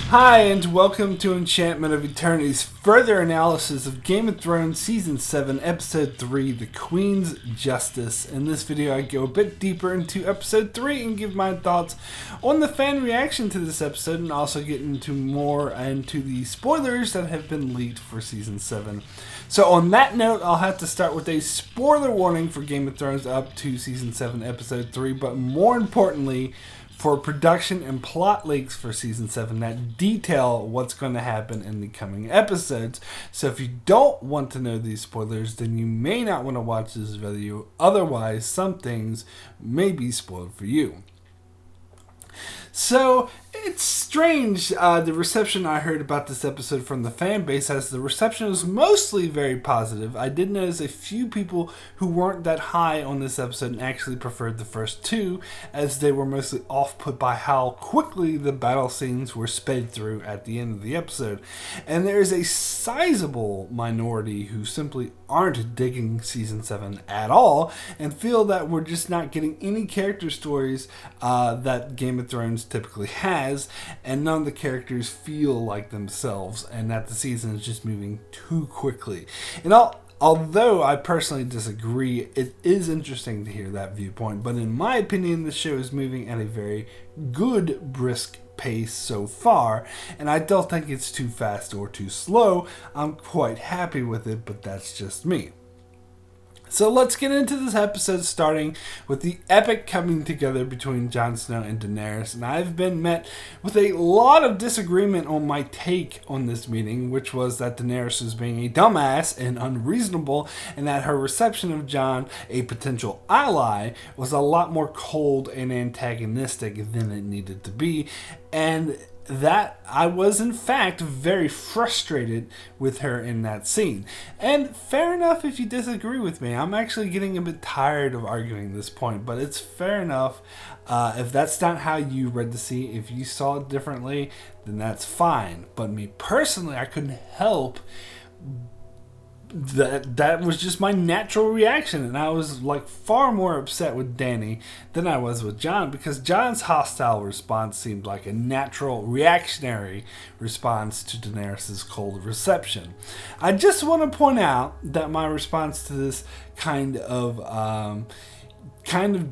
Hi, and welcome to Enchantment of Eternity's further analysis of Game of Thrones Season 7, Episode 3, The Queen's Justice. In this video, I go a bit deeper into Episode 3 and give my thoughts on the fan reaction to this episode, and also get into more into the spoilers that have been leaked for Season 7. So on that note, I'll have to start with a spoiler warning for Game of Thrones up to Season 7, Episode 3, but more importantly, for production and plot leaks for Season 7 that detail what's going to happen in the coming episodes. So if you don't want to know these spoilers, then you may not want to watch this video. Otherwise, some things may be spoiled for you. So, it's strange, the reception I heard about this episode from the fan base, as the reception was mostly very positive. I did notice a few people who weren't that high on this episode and actually preferred the first two, as they were mostly off-put by how quickly the battle scenes were sped through at the end of the episode. And there is a sizable minority who simply aren't digging Season 7 at all, and feel that we're just not getting any character stories that Game of Thrones typically has, and none of the characters feel like themselves, and that the season is just moving too quickly. And although I personally disagree, it is interesting to hear that viewpoint, but in my opinion, the show is moving at a very good, brisk pace so far, and I don't think it's too fast or too slow. I'm quite happy with it, but that's just me. So let's get into this episode, starting with the epic coming together between Jon Snow and Daenerys. And I've been met with a lot of disagreement on my take on this meeting, which was that Daenerys was being a dumbass and unreasonable, and that her reception of Jon, a potential ally, was a lot more cold and antagonistic than it needed to be. And that I was in fact very frustrated with her in that scene. And fair enough if you disagree with me. I'm actually getting a bit tired of arguing this point, but it's fair enough. If that's not how you read the scene, if you saw it differently, then that's fine. But me personally, I couldn't help that was just my natural reaction, and I was like far more upset with Dany than I was with Jon, because Jon's hostile response seemed like a natural reactionary response to Daenerys' cold reception. I just want to point out that my response to this kind of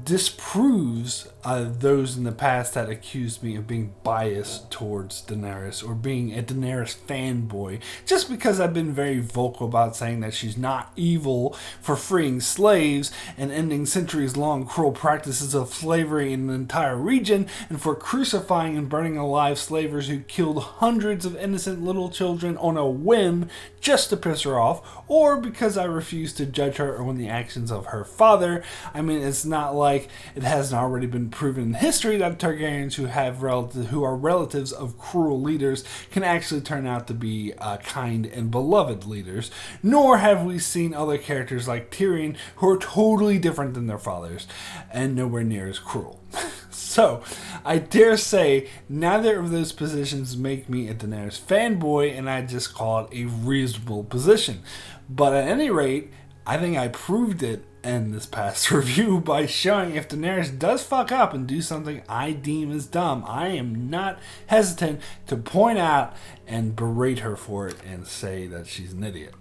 disproves those in the past that accused me of being biased towards Daenerys or being a Daenerys fanboy, just because I've been very vocal about saying that she's not evil for freeing slaves and ending centuries-long cruel practices of slavery in the entire region, and for crucifying and burning alive slavers who killed hundreds of innocent little children on a whim just to piss her off, or because I refuse to judge her on the actions of her father. I mean, it's not like it hasn't already been proven in history that Targaryens who are relatives of cruel leaders can actually turn out to be kind and beloved leaders. Nor have we seen other characters like Tyrion who are totally different than their fathers and nowhere near as cruel. So, I dare say neither of those positions make me a Daenerys fanboy, and I just call it a reasonable position. But at any rate, I think I proved it in this past review by showing if Daenerys does fuck up and do something I deem as dumb, I am not hesitant to point out and berate her for it and say that she's an idiot.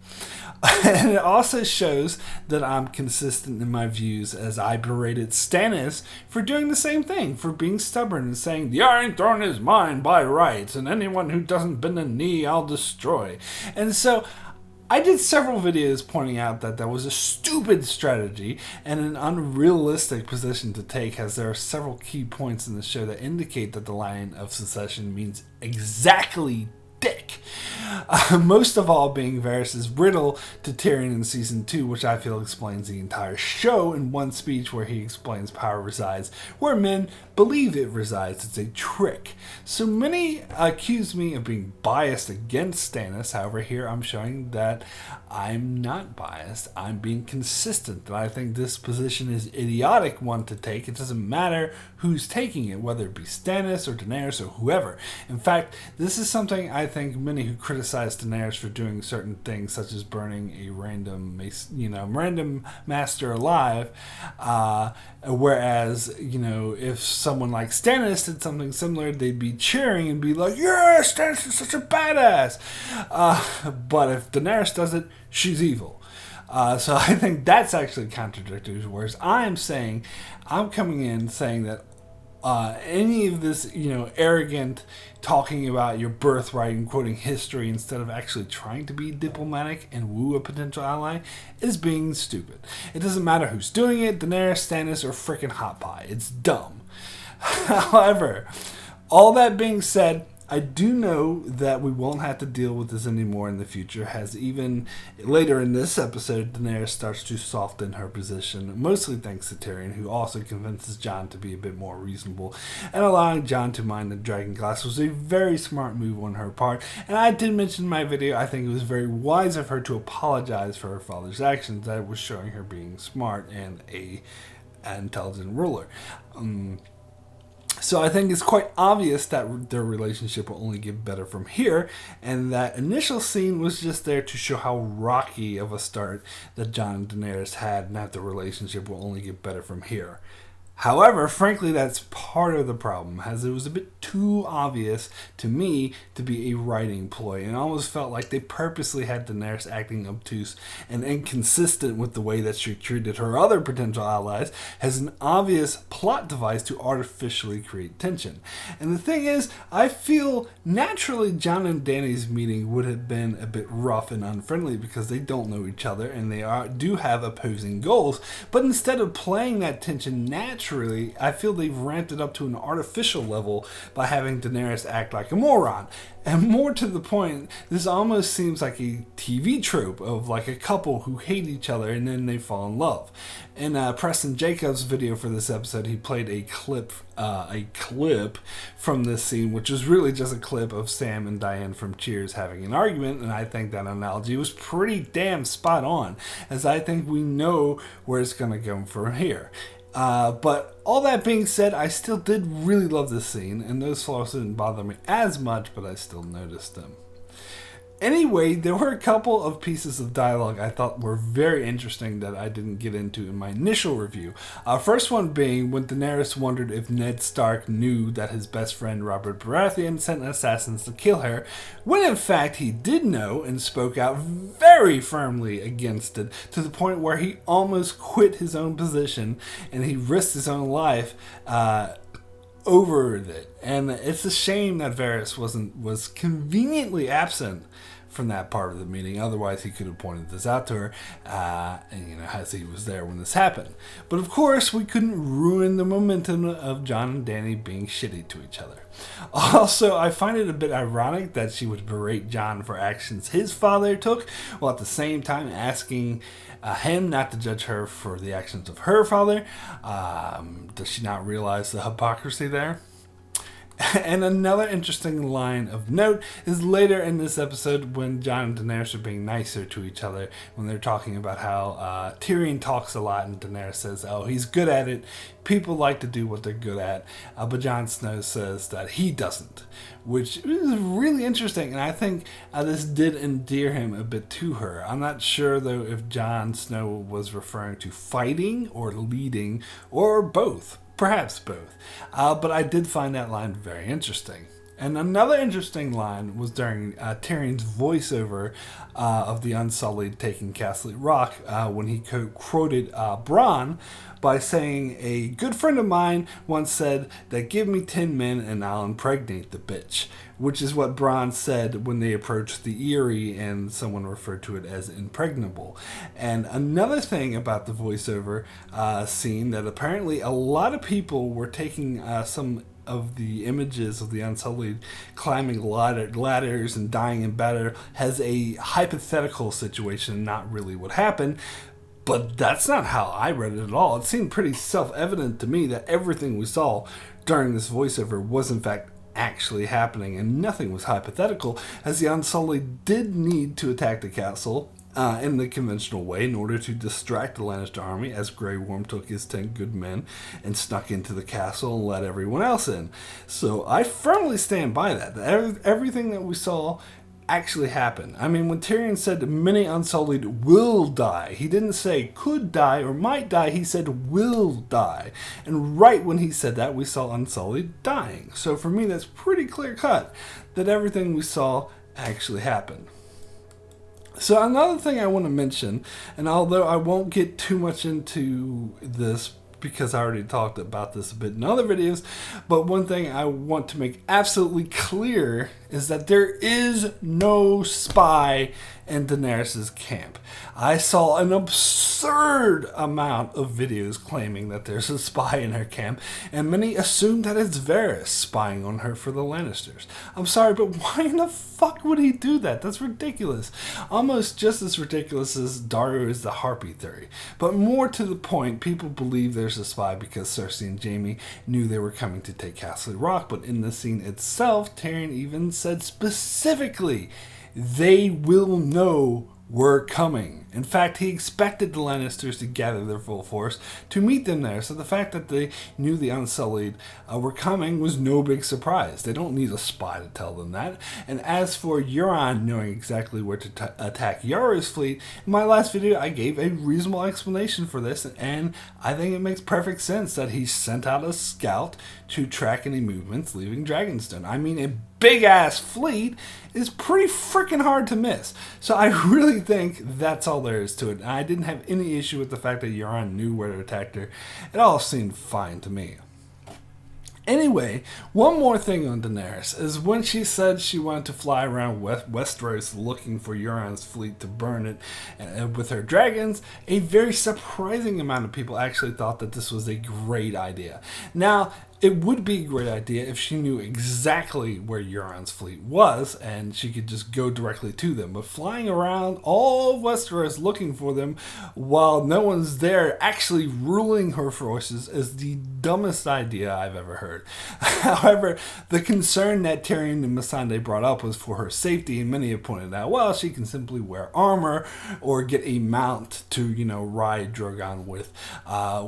And it also shows that I'm consistent in my views, as I berated Stannis for doing the same thing, for being stubborn and saying, "The Iron Throne is mine by rights, and anyone who doesn't bend a knee I'll destroy." And so I did several videos pointing out that that was a stupid strategy and an unrealistic position to take, as there are several key points in the show that indicate that the line of succession means exactly dick. Most of all being Varys' riddle to Tyrion in Season 2, which I feel explains the entire show in one speech where he explains power resides where men believe it resides. It's a trick. So many accuse me of being biased against Stannis. However, here I'm showing that I'm not biased. I'm being consistent. And I think this position is idiotic one to take. It doesn't matter who's taking it, whether it be Stannis or Daenerys or whoever. In fact, this is something I think many who criticize criticize Daenerys for doing certain things, such as burning a random master alive. Whereas, if someone like Stannis did something similar, they'd be cheering and be like, "Yes, Stannis is such a badass." But if Daenerys does it, she's evil. So I think that's actually contradictory. Whereas I'm coming in saying that any of this, arrogant talking about your birthright and quoting history instead of actually trying to be diplomatic and woo a potential ally is being stupid. It doesn't matter who's doing it, Daenerys, Stannis, or frickin' Hot Pie. It's dumb. However, all that being said, I do know that we won't have to deal with this anymore in the future, as even later in this episode, Daenerys starts to soften her position, mostly thanks to Tyrion, who also convinces Jon to be a bit more reasonable, and allowing Jon to mine the dragon glass was a very smart move on her part. And I did mention in my video, I think it was very wise of her to apologize for her father's actions, that was showing her being smart and an intelligent ruler. So I think it's quite obvious that their relationship will only get better from here, and that initial scene was just there to show how rocky of a start that Jon and Daenerys had, and that the relationship will only get better from here. However, frankly, that's part of the problem, as it was a bit too obvious to me to be a writing ploy, and it almost felt like they purposely had Daenerys acting obtuse and inconsistent with the way that she treated her other potential allies as an obvious plot device to artificially create tension. And the thing is, I feel naturally Jon and Dany's meeting would have been a bit rough and unfriendly because they don't know each other and they do have opposing goals, but instead of playing that tension naturally, I feel they've ramped it up to an artificial level by having Daenerys act like a moron. And more to the point, this almost seems like a TV trope of like a couple who hate each other and then they fall in love. In Preston Jacobs' video for this episode, he played a clip from this scene, which is really just a clip of Sam and Diane from Cheers having an argument, and I think that analogy was pretty damn spot on, as I think we know where it's going to go from here. But all that being said, I still did really love this scene, and those flaws didn't bother me as much, but I still noticed them. Anyway, there were a couple of pieces of dialogue I thought were very interesting that I didn't get into in my initial review. First one being when Daenerys wondered if Ned Stark knew that his best friend Robert Baratheon sent assassins to kill her, when in fact he did know and spoke out very firmly against it, to the point where he almost quit his own position and he risked his own life over it. And it's a shame that Varys was conveniently absent from that part of the meeting. Otherwise, he could have pointed this out to her, as he was there when this happened. But of course, we couldn't ruin the momentum of Jon and Dany being shitty to each other. Also, I find it a bit ironic that she would berate Jon for actions his father took, while at the same time asking him not to judge her for the actions of her father. Does she not realize the hypocrisy there? And another interesting line of note is later in this episode when Jon and Daenerys are being nicer to each other, when they're talking about how Tyrion talks a lot and Daenerys says, oh, he's good at it. People like to do what they're good at. But Jon Snow says that he doesn't, which is really interesting. And I think this did endear him a bit to her. I'm not sure, though, if Jon Snow was referring to fighting or leading or both. Perhaps both. But I did find that line very interesting. And another interesting line was during Tyrion's voiceover of the Unsullied taking Castle Rock, when he quoted Bronn by saying, a good friend of mine once said that give me 10 men and I'll impregnate the bitch, which is what Bronn said when they approached the Eyrie and someone referred to it as impregnable. And another thing about the voiceover scene, that apparently a lot of people were taking some of the images of the Unsullied climbing ladders and dying in battle as a hypothetical situation, not really what happened. But that's not how I read it at all. It seemed pretty self-evident to me that everything we saw during this voiceover was in fact actually happening, and nothing was hypothetical, as the Unsullied did need to attack the castle in the conventional way in order to distract the Lannister army, as Grey Worm took his 10 good men and snuck into the castle and let everyone else in. So I firmly stand by that. Everything that we saw actually happen. I mean, when Tyrion said many Unsullied will die, he didn't say could die or might die, he said will die. And right when he said that, we saw Unsullied dying. So for me, that's pretty clear cut that everything we saw actually happened. So another thing I want to mention, and although I won't get too much into this because I already talked about this a bit in other videos, but one thing I want to make absolutely clear is that there is no spy in Daenerys' camp. I saw an absurd amount of videos claiming that there's a spy in her camp, and many assume that it's Varys spying on her for the Lannisters. I'm sorry, but why in the fuck would he do that? That's ridiculous. Almost just as ridiculous as Dario is the Harpy theory. But more to the point, people believe there's a spy because Cersei and Jaime knew they were coming to take Castle Rock, but in the scene itself, Tyrion even said specifically, they will know we're coming. In fact, he expected the Lannisters to gather their full force to meet them there, so the fact that they knew the Unsullied were coming was no big surprise. They don't need a spy to tell them that. And as for Euron knowing exactly where to attack Yara's fleet, in my last video I gave a reasonable explanation for this, and I think it makes perfect sense that he sent out a scout to track any movements leaving Dragonstone. I mean, a big-ass fleet is pretty freaking hard to miss. So I really think that's all there is to it. I didn't have any issue with the fact that Euron knew where to attack her. It all seemed fine to me. Anyway, one more thing on Daenerys is when she said she wanted to fly around Westeros looking for Euron's fleet to burn it with her dragons, a very surprising amount of people actually thought that this was a great idea. Now, it would be a great idea if she knew exactly where Euron's fleet was and she could just go directly to them. But flying around all of Westeros looking for them while no one's there actually ruling her forces is the dumbest idea I've ever heard. However, the concern that Tyrion and Missandei brought up was for her safety, and many have pointed out, well, she can simply wear armor or get a mount to, ride Drogon with,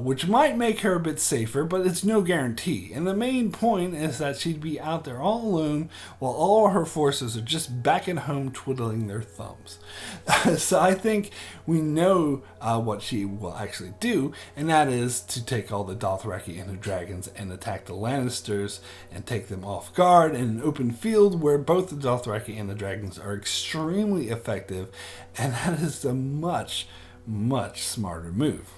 which might make her a bit safer, but it's no guarantee. And the main point is that she'd be out there all alone while all her forces are just back at home twiddling their thumbs. So I think we know what she will actually do, and that is to take all the Dothraki and the dragons and attack the Lannisters and take them off guard in an open field where both the Dothraki and the dragons are extremely effective, and that is a much, much smarter move.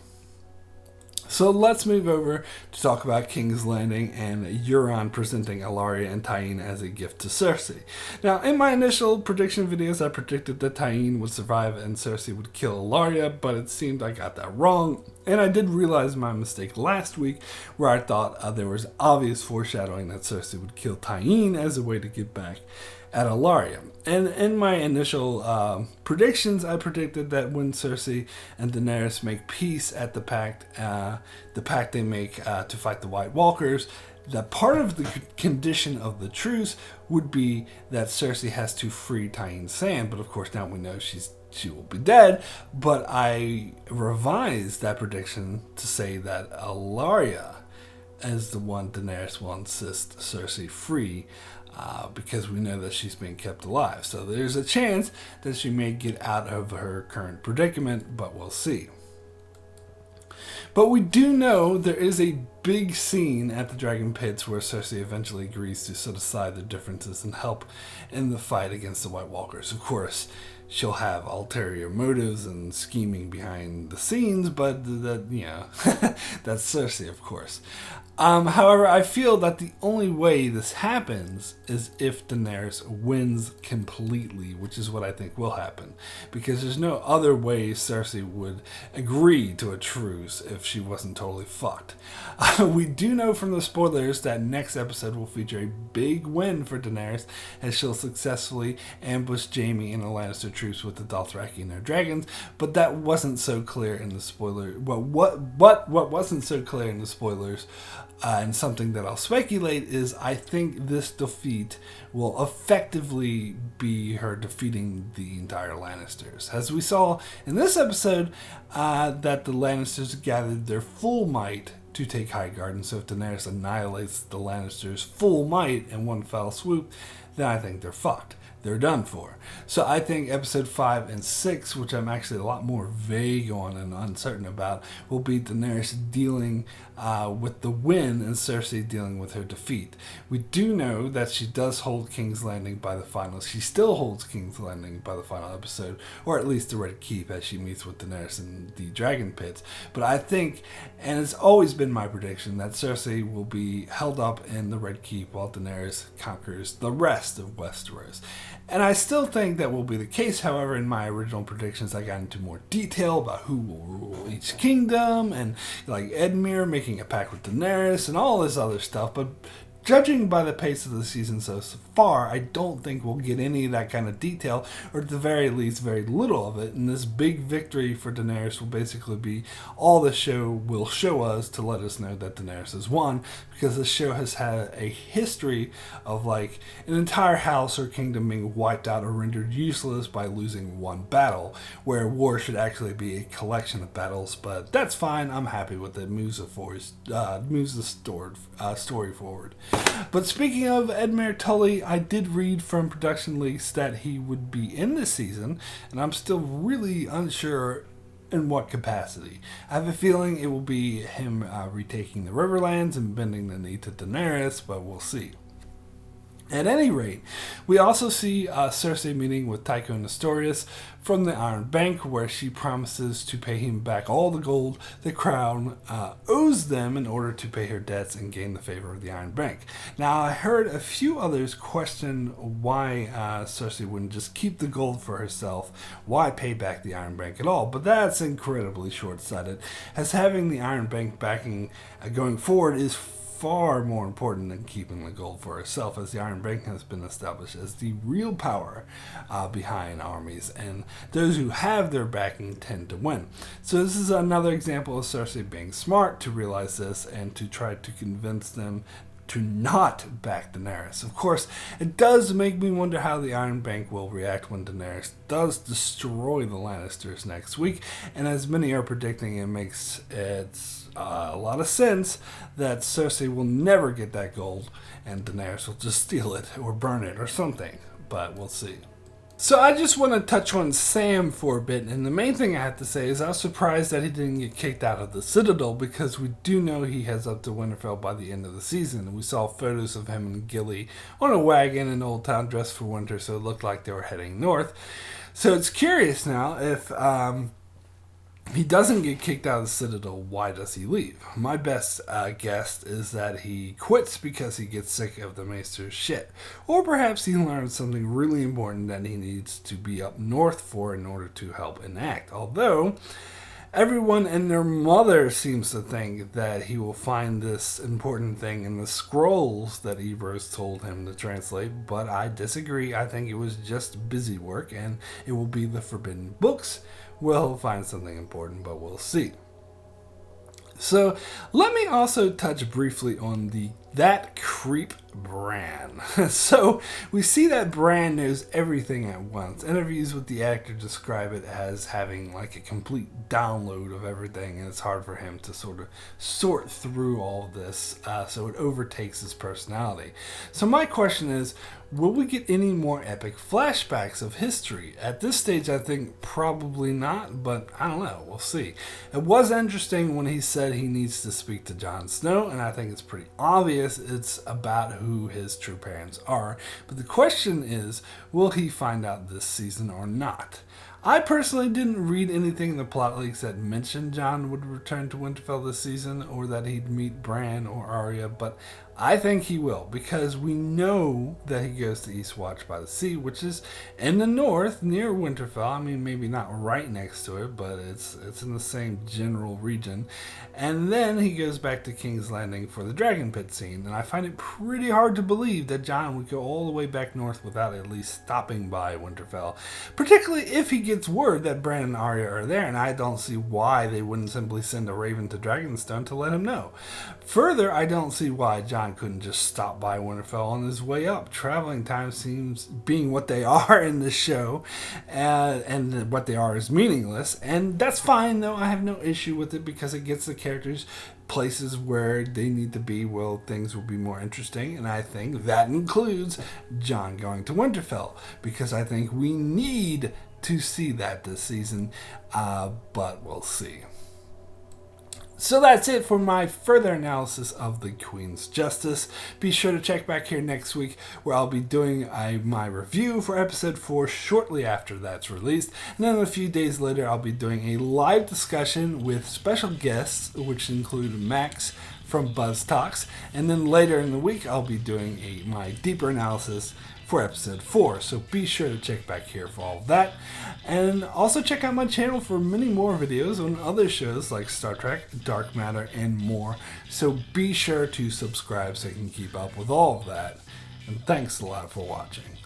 So let's move over to talk about King's Landing and Euron presenting Ellaria and Tyene as a gift to Cersei. Now, in my initial prediction videos, I predicted that Tyene would survive and Cersei would kill Ellaria, but it seemed I got that wrong. And I did realize my mistake last week, where I thought there was obvious foreshadowing that Cersei would kill Tyene as a way to get back at Ellaria. And in my initial predictions, I predicted that when Cersei and Daenerys make peace at the pact they make to fight the White Walkers, that part of the condition of the truce would be that Cersei has to free Tyene Sand. But of course now we know she will be dead. But I revised that prediction to say that Ellaria is the one Daenerys will insist Cersei free, because we know that she's being kept alive. So there's a chance that she may get out of her current predicament, but we'll see. But we do know there is a big scene at the Dragon Pits where Cersei eventually agrees to set aside their differences and help in the fight against the White Walkers. Of course, she'll have ulterior motives and scheming behind the scenes, but that's Cersei, of course. However, I feel that the only way this happens is if Daenerys wins completely, which is what I think will happen. Because there's no other way Cersei would agree to a truce if she wasn't totally fucked. We do know from the spoilers that next episode will feature a big win for Daenerys as she'll successfully ambush Jaime in a Lannister truce with the Dothraki and their dragons, but that wasn't so clear in the spoiler. Well, what wasn't so clear in the spoilers, and something that I'll speculate, is I think this defeat will effectively be her defeating the entire Lannisters. As we saw in this episode, that the Lannisters gathered their full might to take Highgarden, so if Daenerys annihilates the Lannisters' full might in one fell swoop, then I think they're fucked. they're done for. So I think episode 5 and 6, which I'm actually a lot more vague on and uncertain about, will be Daenerys dealing with the win and Cersei dealing with her defeat. We do know that she does hold King's Landing by the final. She still holds King's Landing by the final episode, or at least the Red Keep as she meets with Daenerys in the Dragon Pits. But I think, and it's always been my prediction, that Cersei will be held up in the Red Keep while Daenerys conquers the rest of Westeros. And I still think that will be the case. However, in my original predictions, I got into more detail about who will rule each kingdom and like Edmure making a pact with Daenerys and all this other stuff. But judging by the pace of the season so far, I don't think we'll get any of that kind of detail, or at the very least, very little of it. And this big victory for Daenerys will basically be all the show will show us to let us know that Daenerys has won, because the show has had a history of like an entire house or kingdom being wiped out or rendered useless by losing one battle, where war should actually be a collection of battles. But that's fine. I'm happy with it. Moves the story forward. But speaking of Edmure Tully, I did read from production leaks that he would be in this season, and I'm still really unsure in what capacity. I have a feeling it will be him retaking the Riverlands and bending the knee to Daenerys, but we'll see. At any rate, we also see Cersei meeting with Tycho Nestorius from the Iron Bank, where she promises to pay him back all the gold the crown owes them in order to pay her debts and gain the favor of the Iron Bank. Now, I heard a few others question why Cersei wouldn't just keep the gold for herself, why pay back the Iron Bank at all, but that's incredibly short-sighted, as having the Iron Bank backing going forward is far more important than keeping the gold for herself, as the Iron Bank has been established as the real power behind armies, and those who have their backing tend to win. So this is another example of Cersei being smart to realize this and to try to convince them to not back Daenerys. Of course, it does make me wonder how the Iron Bank will react when Daenerys does destroy the Lannisters next week, and as many are predicting, it makes a lot of sense that Cersei will never get that gold and Daenerys will just steal it or burn it or something, but we'll see. So I just want to touch on Sam for a bit, and the main thing I have to say is I was surprised that he didn't get kicked out of the Citadel, because we do know he heads up to Winterfell by the end of the season, and we saw photos of him and Gilly on a wagon in Old Town dressed for winter, so it looked like they were heading north. So it's curious now if he doesn't get kicked out of the Citadel, why does he leave? My best guess is that he quits because he gets sick of the Maester's shit. Or perhaps he learned something really important that he needs to be up north for in order to help enact. Although, everyone and their mother seems to think that he will find this important thing in the scrolls that Eberus told him to translate, but I disagree. I think it was just busy work, and it will be the Forbidden Books. We'll find something important, but we'll see. So let me also touch briefly on that creep Bran. So we see that Bran knows everything at once. Interviews with the actor describe it as having like a complete download of everything, and it's hard for him to sort of sort through all of this, so it overtakes his personality. So my question is, will we get any more epic flashbacks of history? At this stage, I think probably not, but I don't know. We'll see. It was interesting when he said he needs to speak to Jon Snow, and I think it's pretty obvious it's about who his true parents are. But the question is, will he find out this season or not? I personally didn't read anything in the plot leaks that mentioned Jon would return to Winterfell this season, or that he'd meet Bran or Arya, but I think he will, because we know that he goes to Eastwatch by the Sea, which is in the north near Winterfell. I mean, maybe not right next to it, but it's in the same general region. And then he goes back to King's Landing for the Dragon Pit scene, and I find it pretty hard to believe that Jon would go all the way back north without at least stopping by Winterfell, particularly if he gets word that Bran and Arya are there, and I don't see why they wouldn't simply send a raven to Dragonstone to let him know. Further, I don't see why Jon couldn't just stop by Winterfell on his way up. Traveling time seems, being what they are in the show, and what they are is meaningless, and that's fine though. I have no issue with it because it gets the characters places where they need to be, well, things will be more interesting. And I think that includes Jon going to Winterfell, because I think we need to see that this season, but we'll see. So that's it for my further analysis of the Queen's Justice. Be sure to check back here next week, where I'll be doing my review for episode 4 shortly after that's released. And then a few days later, I'll be doing a live discussion with special guests, which include Max from Buzz Talks. And then later in the week, I'll be doing my deeper analysis for episode 4. So be sure to check back here for all of that. And also check out my channel for many more videos on other shows like Star Trek, Dark Matter, and more. So be sure to subscribe so you can keep up with all of that. And thanks a lot for watching.